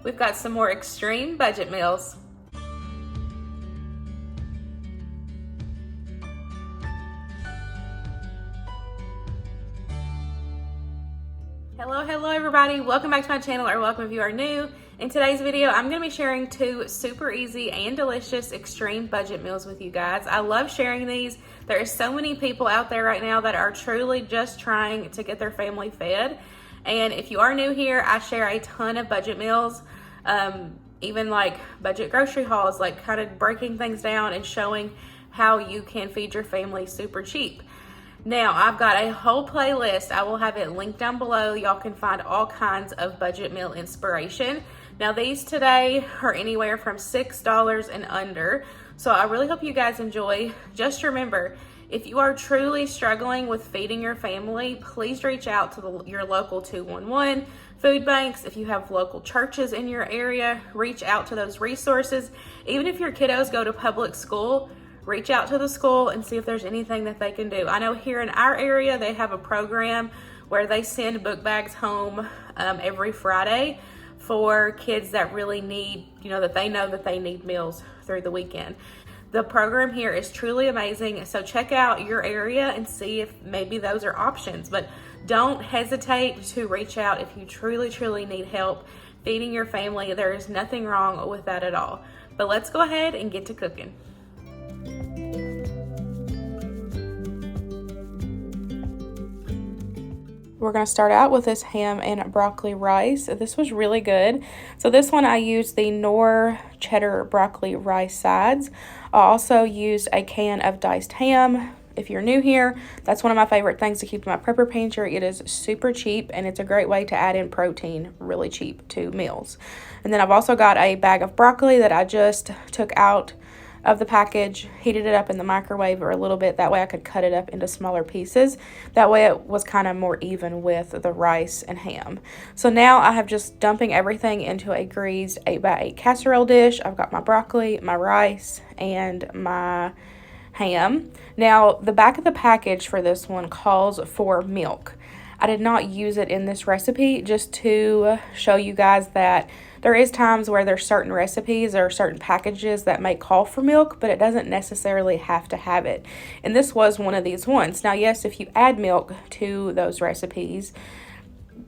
we've got some more extreme budget meals. Hello everybody, welcome back to my channel, or welcome if you are new. In today's video, I'm going to be sharing 2 super easy and delicious extreme budget meals with you guys. I love sharing these. There are so many people out there right now that are truly just trying to get their family fed. And if you are new here, I share a ton of budget meals, even like budget grocery hauls, like kind of breaking things down and showing how you can feed your family super cheap. Now, I've got a whole playlist. I will have it linked down below. Y'all can find all kinds of budget meal inspiration. Now, these today are anywhere from $6 and under. So I really hope you guys enjoy. Just remember, if you are truly struggling with feeding your family, please reach out to your local 211 food banks. If you have local churches in your area, reach out to those resources. Even if your kiddos go to public school, reach out to the school and see if there's anything that they can do. I know here in our area, they have a program where they send book bags home every Friday for kids that really need, that they know that they need meals through the weekend. The program here is truly amazing. So check out your area and see if maybe those are options, but don't hesitate to reach out if you truly need help feeding your family. There is nothing wrong with that at all. But let's go ahead and get to cooking. We're going to start out with this ham and broccoli rice. This was really good. So this one I used the Knorr cheddar broccoli rice sides. I also used a can of diced ham. If you're new here, that's one of my favorite things to keep in my prepper pantry. It is super cheap and it's a great way to add in protein really cheap to meals. And then I've also got a bag of broccoli that I just took out of the package, heated it up in the microwave for a little bit. That way I could cut it up into smaller pieces. That way it was kind of more even with the rice and ham. So now I have just dumping everything into a greased 8x8 casserole dish. I've got my broccoli, my rice, and my ham. Now the back of the package for this one calls for milk. I did not use it in this recipe, just to show you guys that there is times where there's certain recipes or certain packages that may call for milk, but it doesn't necessarily have to have it. And this was one of these ones. Now, yes, if you add milk to those recipes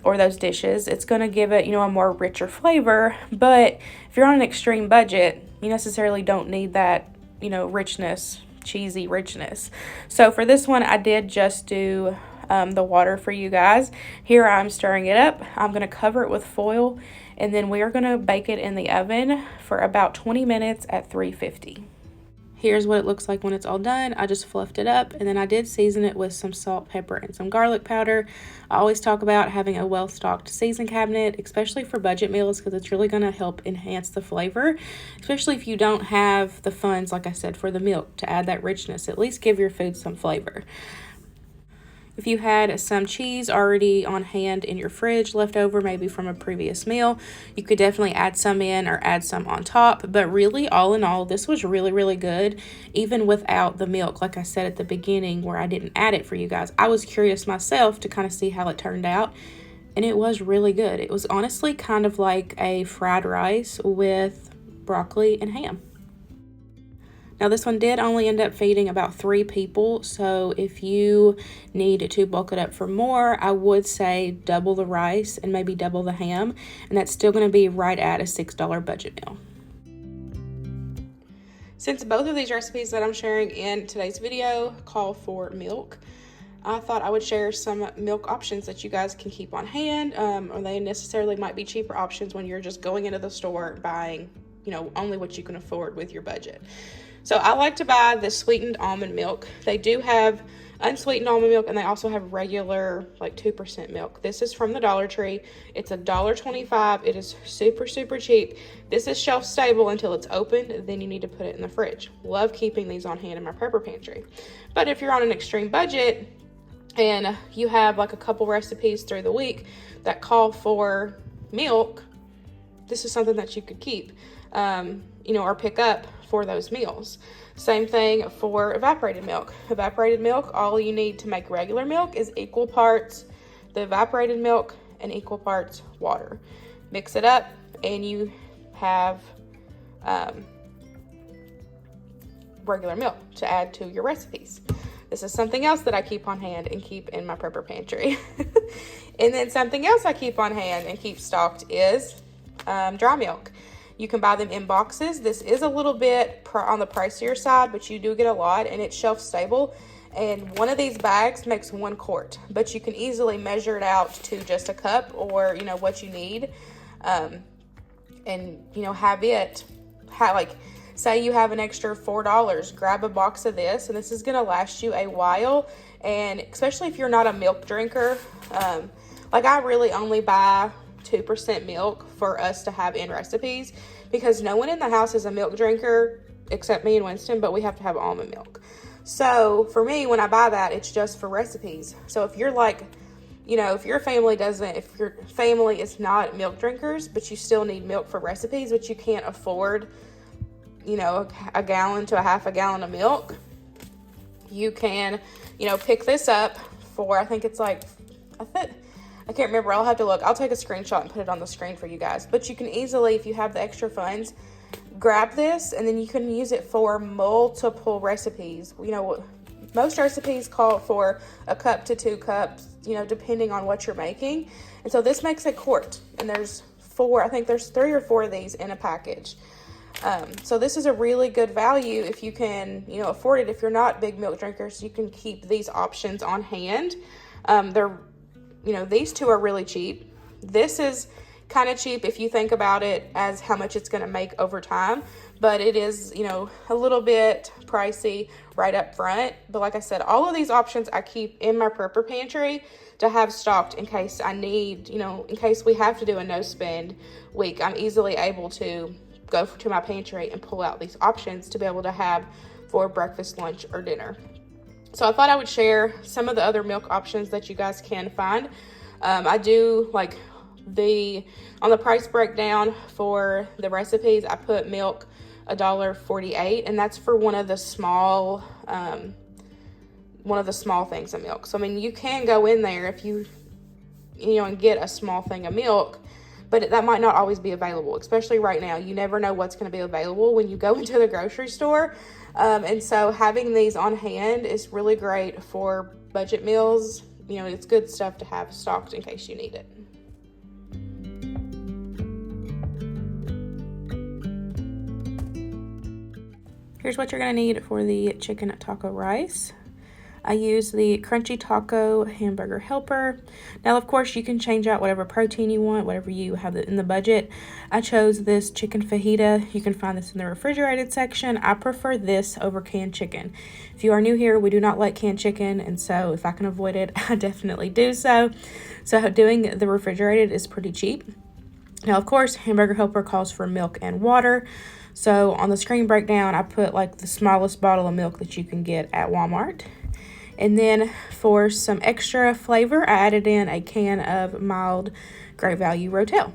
or those dishes, it's going to give it, a more richer flavor. But if you're on an extreme budget, you necessarily don't need that, richness, cheesy richness. So for this one, I did just do the water for you guys. Here I'm stirring it up. I'm going to cover it with foil, and then we are going to bake it in the oven for about 20 minutes at 350. Here's what it looks like when it's all done. I just fluffed it up, and then I did season it with some salt, pepper, and some garlic powder. I always talk about having a well-stocked season cabinet, especially for budget meals, because it's really going to help enhance the flavor, especially if you don't have the funds, like I said, for the milk to add that richness. At least give your food some flavor. If you had some cheese already on hand in your fridge left over, maybe from a previous meal, you could definitely add some in or add some on top. But really, all in all, this was really good, even without the milk. Like I said at the beginning, where I didn't add it for you guys, I was curious myself to kind of see how it turned out, and it was really good. It was honestly kind of like a fried rice with broccoli and ham. Now, this one did only end up feeding about 3 people, so if you need to bulk it up for more, I would say double the rice and maybe double the ham, and that's still going to be right at a $6 budget meal. Since both of these recipes that I'm sharing in today's video call for milk, I thought I would share some milk options that you guys can keep on hand, or they necessarily might be cheaper options when you're just going into the store buying, only what you can afford with your budget. So I like to buy the sweetened almond milk. They do have unsweetened almond milk, and they also have regular, like 2% milk. This is from the Dollar Tree. It's $1.25. It is super cheap. This is shelf stable until it's opened. Then you need to put it in the fridge. Love keeping these on hand in my prepper pantry. But if you're on an extreme budget and you have like a couple recipes through the week that call for milk, this is something that you could keep, or pick up for those meals. Same thing for evaporated milk. Evaporated milk, all you need to make regular milk is equal parts the evaporated milk and equal parts water. Mix it up, and you have regular milk to add to your recipes. This is something else that I keep on hand and keep in my prepper pantry. And then something else I keep on hand and keep stocked is dry milk. You can buy them in boxes. This is a little bit on the pricier side, but you do get a lot, and it's shelf stable. And one of these bags makes 1 quart, but you can easily measure it out to just a cup, or what you need, and have it like, say you have an extra $4, grab a box of this, and this is going to last you a while. And especially if you're not a milk drinker, like I really only buy 2% milk for us to have in recipes, because no one in the house is a milk drinker except me and Winston, but we have to have almond milk. So for me, when I buy that, it's just for recipes. So if you're like, if your family is not milk drinkers, but you still need milk for recipes, but you can't afford a gallon to a half a gallon of milk, you can, pick this up for, I think it's like, I can't remember. I'll have to look. I'll take a screenshot and put it on the screen for you guys. But you can easily, if you have the extra funds, grab this, and then you can use it for multiple recipes. Most recipes call for a cup to 2 cups, depending on what you're making. And so this makes a quart, and there's 4, I think there's 3 or 4 of these in a package. So this is a really good value if you can, afford it. If you're not big milk drinkers, you can keep these options on hand. These 2 are really cheap. This is kind of cheap if you think about it as how much it's going to make over time, but it is, a little bit pricey right up front. But like I said, all of these options I keep in my prepper pantry to have stocked in case I need, in case we have to do a no spend week. I'm easily able to go to my pantry and pull out these options to be able to have for breakfast, lunch, or dinner. So I thought I would share some of the other milk options that you guys can find. I do like on the price breakdown for the recipes, I put milk $1.48, and that's for one of the small things of milk. So I mean, you can go in there if you and get a small thing of milk, but that might not always be available, especially right now. You never know what's going to be available when you go into the grocery store. And so having these on hand is really great for budget meals. It's good stuff to have stocked in case you need it. Here's what you're going to need for the chicken taco rice. I use the Crunchy Taco Hamburger Helper. Now, of course, you can change out whatever protein you want, whatever you have in the budget. I chose this chicken fajita. You can find this in the refrigerated section. I prefer this over canned chicken. If you are new here, we do not like canned chicken, and so if I can avoid it, I definitely do so. So doing the refrigerated is pretty cheap. Now, of course, Hamburger Helper calls for milk and water. So on the screen breakdown, I put like the smallest bottle of milk that you can get at Walmart. And then for some extra flavor, I added in a can of mild Great Value Rotel.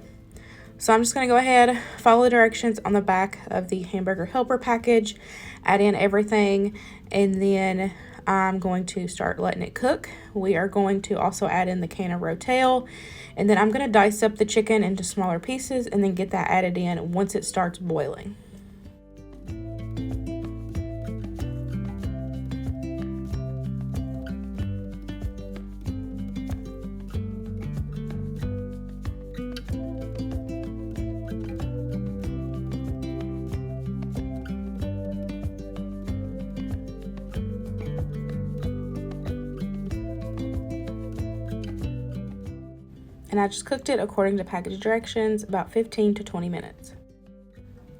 So I'm just going to go ahead, follow the directions on the back of the Hamburger Helper package, add in everything, and then I'm going to start letting it cook. We are going to also add in the can of Rotel, and then I'm going to dice up the chicken into smaller pieces and then get that added in once it starts boiling. And I just cooked it according to package directions, about 15 to 20 minutes.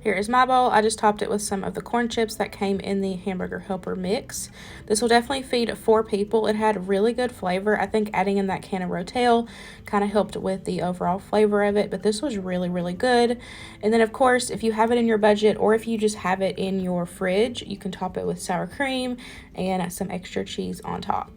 Here is my bowl. I just topped it with some of the corn chips that came in the Hamburger Helper mix. This will definitely feed 4 people. It had really good flavor. I think adding in that can of Rotel kind of helped with the overall flavor of it, but this was really, really good. And then of course, if you have it in your budget or if you just have it in your fridge, you can top it with sour cream and some extra cheese on top.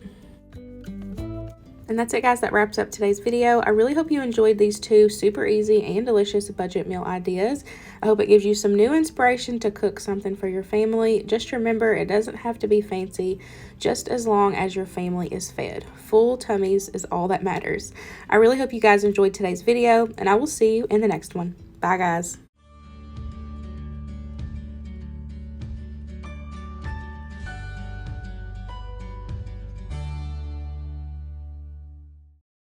And that's it, guys. That wraps up today's video. I really hope you enjoyed these 2 super easy and delicious budget meal ideas. I hope it gives you some new inspiration to cook something for your family. Just remember, it doesn't have to be fancy, just as long as your family is fed. Full tummies is all that matters. I really hope you guys enjoyed today's video, and I will see you in the next one. Bye. Bye, guys.